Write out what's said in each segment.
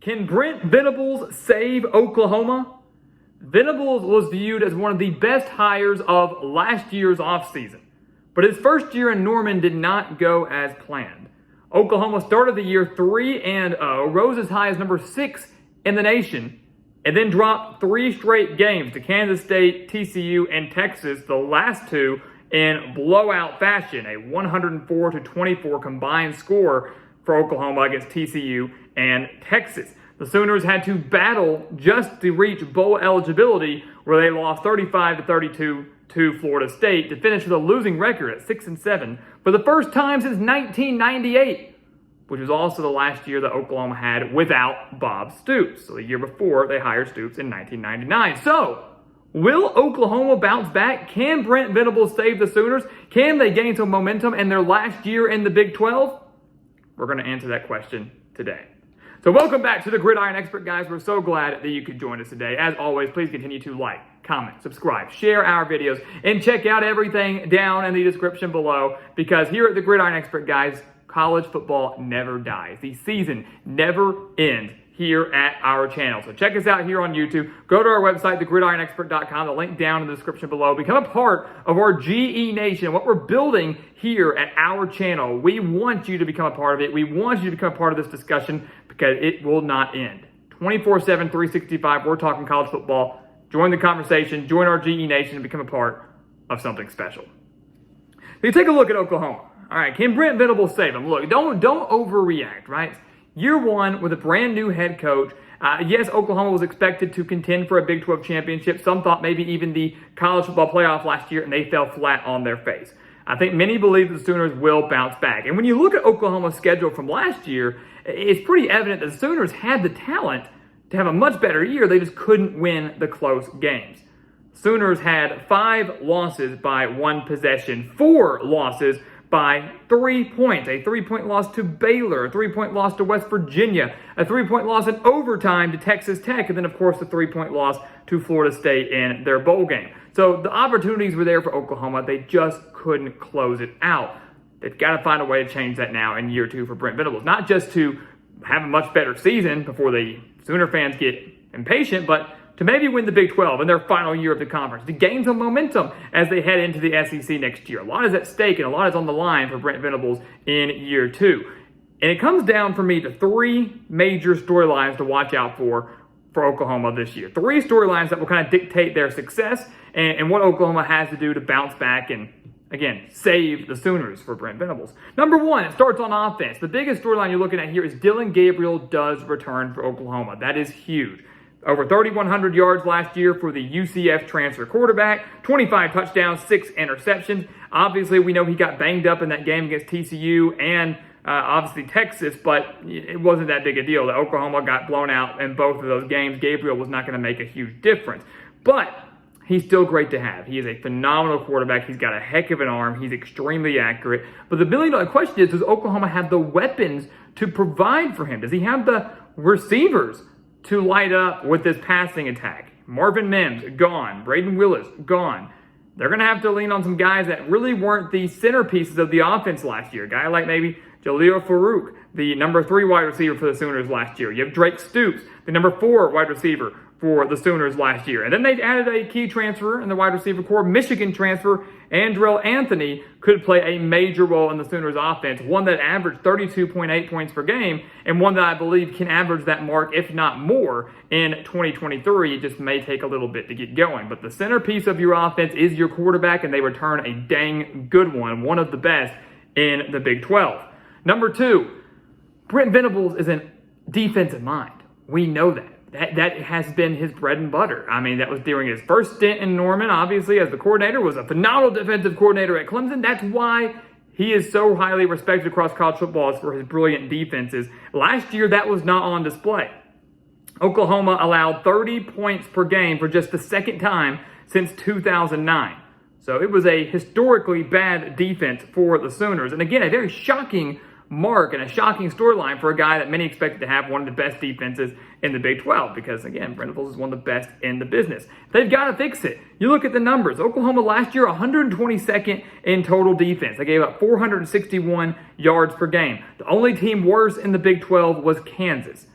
Can Brent Venables save Oklahoma? Venables was viewed as one of the best hires of last year's offseason, but his first year in Norman did not go as planned. Oklahoma started the year 3-0, rose as high as number 6 in the nation, and then dropped 3 straight games to Kansas State, TCU, and Texas, the last two in blowout fashion, a 104-24 combined score for Oklahoma against TCU and Texas. The Sooners had to battle just to reach bowl eligibility, where they lost 35-32 to Florida State to finish with a losing record at 6-7 for the first time since 1998, which was also the last year that Oklahoma had without Bob Stoops. So the year before, they hired Stoops in 1999. So, will Oklahoma bounce back? Can Brent Venables save the Sooners? Can they gain some momentum in their last year in the Big 12? We're going to answer that question today. So welcome back to the Gridiron Expert, guys. We're so glad that you could join us today. As always, please continue to like, comment, subscribe, share our videos, and check out everything down in the description below, because here at the Gridiron Expert, guys, college football never dies. The season never ends here at our channel. So check us out here on YouTube. Go to our website, thegridironexpert.com, the link down in the description below. Become a part of our GE Nation, what we're building here at our channel. We want you to become a part of it. We want you to become a part of this discussion because it will not end. 24/7, 365, we're talking college football. Join the conversation, join our GE Nation, and become a part of something special. So you take a look at Oklahoma. All right, can Brent Venables save them? Look, don't overreact, right? Year one with a brand new head coach. Yes, Oklahoma was expected to contend for a Big 12 championship. Some thought maybe even the college football playoff last year, and they fell flat on their face. I think many believe the Sooners will bounce back. And when you look at Oklahoma's schedule from last year, it's pretty evident that the Sooners had the talent to have a much better year. They just couldn't win the close games. Sooners had 5 losses by 1 possession, 4 losses by 3 points, a 3-point loss to Baylor, a 3-point loss to West Virginia, a 3-point loss in overtime to Texas Tech, and then, of course, the 3-point loss to Florida State in their bowl game. So the opportunities were there for Oklahoma. They just couldn't close it out. They've got to find a way to change that now in year 2 for Brent Venables, not just to have a much better season before the Sooner fans get impatient, but to maybe win the Big 12 in their final year of the conference, to gain some momentum as they head into the SEC next year. A lot is at stake and a lot is on the line for Brent Venables in year 2. And it comes down for me to 3 major storylines to watch out for Oklahoma this year. 3 storylines that will kind of dictate their success and what Oklahoma has to do to bounce back and, again, save the Sooners for Brent Venables. Number 1, it starts on offense. The biggest storyline you're looking at here is Dillon Gabriel does return for Oklahoma. That is huge. Over 3,100 yards last year for the UCF transfer quarterback, 25 touchdowns, 6 interceptions. Obviously, we know he got banged up in that game against TCU and obviously Texas, but it wasn't that big a deal. Oklahoma got blown out in both of those games. Gabriel was not going to make a huge difference. But he's still great to have. He is a phenomenal quarterback. He's got a heck of an arm. He's extremely accurate. But the million-dollar question is, does Oklahoma have the weapons to provide for him? Does he have the receivers to light up with this passing attack? Marvin Mims, gone. Braden Willis, gone. They're going to have to lean on some guys that really weren't the centerpieces of the offense last year. A guy like maybe Jaleel Farouk, the number 3 wide receiver for the Sooners last year. You have Drake Stoops, the number 4 wide receiver for the Sooners last year. And then they added a key transfer in the wide receiver core. Michigan transfer Andrell Anthony could play a major role in the Sooners offense, one that averaged 32.8 points per game, and one that I believe can average that mark, if not more, in 2023. It just may take a little bit to get going. But the centerpiece of your offense is your quarterback, and they return a dang good one of the best in the Big 12. Number 2, Brent Venables is a defensive mind. We know that. That has been his bread and butter. I mean, that was during his first stint in Norman, obviously, as the coordinator, was a phenomenal defensive coordinator at Clemson. That's why he is so highly respected across college football, is for his brilliant defenses. Last year, that was not on display. Oklahoma allowed 30 points per game for just the second time since 2009. So it was a historically bad defense for the Sooners. And again, a very shocking mark and a shocking storyline for a guy that many expected to have one of the best defenses in the Big 12, because again, Brent Venables is one of the best in the business. They've got to fix it. You look at the numbers. Oklahoma last year, 122nd in total defense. They gave up 461 yards per game. The only team worse in the Big 12 was Kansas.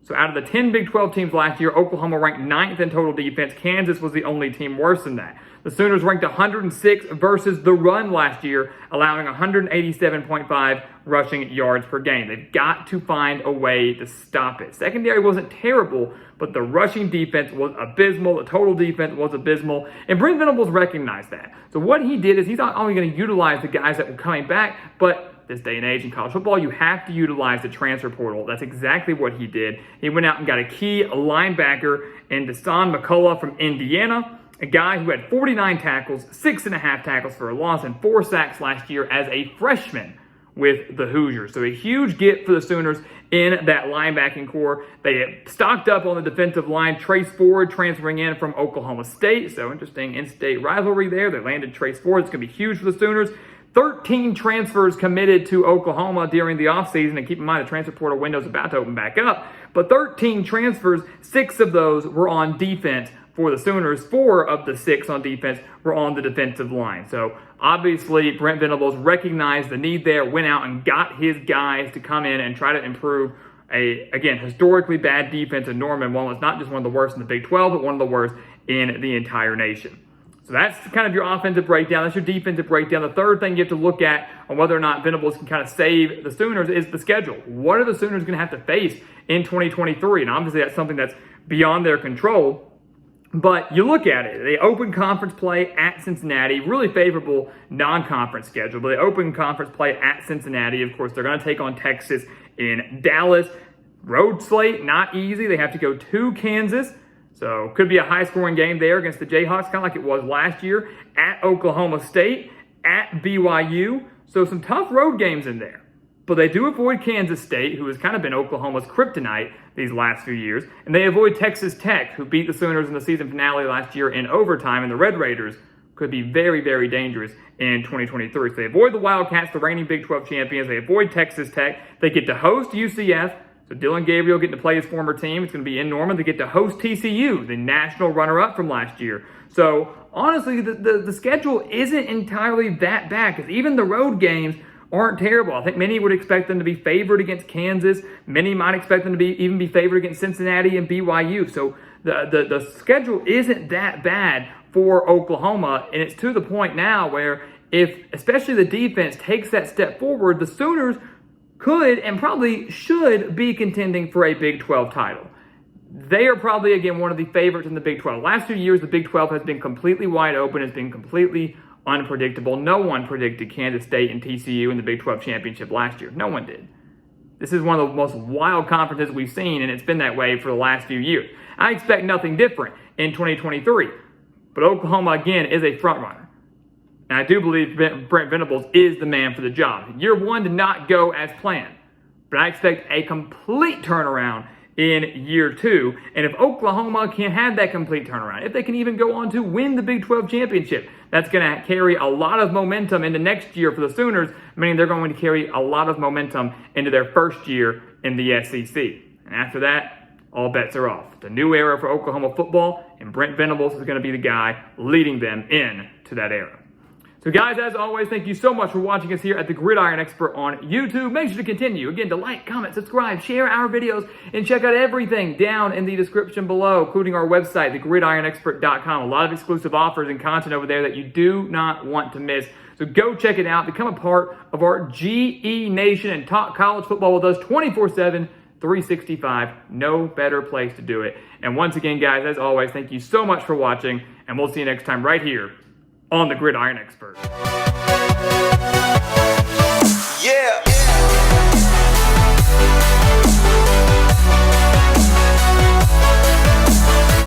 So out of the 10 Big 12 teams last year, Oklahoma ranked 9th in total defense. Kansas was the only team worse than that. The Sooners ranked 106 versus the run last year, allowing 187.5 rushing yards per game. They've got to find a way to stop it. Secondary wasn't terrible, but the rushing defense was abysmal. The total defense was abysmal. And Brent Venables recognized that. So what he did is he's not only going to utilize the guys that were coming back, but this day and age in college football, you have to utilize the transfer portal. That's exactly what he did. He went out and got a key linebacker in Deshaun McCullough from Indiana, a guy who had 49 tackles, 6.5 tackles for a loss, and 4 sacks last year as a freshman with the Hoosiers. So a huge get for the Sooners in that linebacking core. They stocked up on the defensive line. Trace Ford transferring in from Oklahoma State. So interesting in-state rivalry there. They landed Trace Ford. It's going to be huge for the Sooners. 13 transfers committed to Oklahoma during the offseason. And keep in mind, the transfer portal window is about to open back up. But 13 transfers, 6 of those were on defense for the Sooners. 4 of the 6 on defense were on the defensive line. So obviously, Brent Venables recognized the need there, went out and got his guys to come in and try to improve a, again, historically bad defense in Norman. One was not just one of the worst in the Big 12, but one of the worst in the entire nation. So that's kind of your offensive breakdown. That's your defensive breakdown. The third thing you have to look at on whether or not Venables can kind of save the Sooners is the schedule. What are the Sooners going to have to face in 2023? And obviously that's something that's beyond their control. But you look at it, they open conference play at Cincinnati, really favorable non-conference schedule. But they open conference play at Cincinnati. Of course, they're going to take on Texas in Dallas. Road slate, not easy. They have to go to Kansas. So could be a high-scoring game there against the Jayhawks, kind of like it was last year, at Oklahoma State, at BYU. So some tough road games in there. But they do avoid Kansas State, who has kind of been Oklahoma's kryptonite these last few years. And they avoid Texas Tech, who beat the Sooners in the season finale last year in overtime. And the Red Raiders could be very, very dangerous in 2023. So they avoid the Wildcats, the reigning Big 12 champions. They avoid Texas Tech. They get to host UCF. So Dillon Gabriel getting to play his former team. It's going to be in Norman. They get to host TCU, the national runner-up from last year. So honestly, the schedule isn't entirely that bad because even the road games aren't terrible. I think many would expect them to be favored against Kansas. Many might expect them to even be favored against Cincinnati and BYU. So the schedule isn't that bad for Oklahoma, and it's to the point now where if especially the defense takes that step forward, the Sooners could and probably should be contending for a Big 12 title. They are probably, again, one of the favorites in the Big 12. Last few years, the Big 12 has been completely wide open. It's been completely unpredictable. No one predicted Kansas State and TCU in the Big 12 championship last year. No one did. This is one of the most wild conferences we've seen, and it's been that way for the last few years. I expect nothing different in 2023. But Oklahoma, again, is a front runner. And I do believe Brent Venables is the man for the job. Year one did not go as planned. But I expect a complete turnaround in year two. And if Oklahoma can have that complete turnaround, if they can even go on to win the Big 12 championship, that's going to carry a lot of momentum into next year for the Sooners, meaning they're going to carry a lot of momentum into their first year in the SEC. And after that, all bets are off. It's a new era for Oklahoma football, and Brent Venables is going to be the guy leading them into that era. So guys, as always, thank you so much for watching us here at the Gridiron Expert on YouTube. Make sure to continue, again, to like, comment, subscribe, share our videos, and check out everything down in the description below, including our website, thegridironexpert.com. A lot of exclusive offers and content over there that you do not want to miss. So go check it out. Become a part of our GE Nation and talk college football with us 24/7, 365. No better place to do it. And once again, guys, as always, thank you so much for watching, and we'll see you next time right here on the Gridiron Expert. Yeah.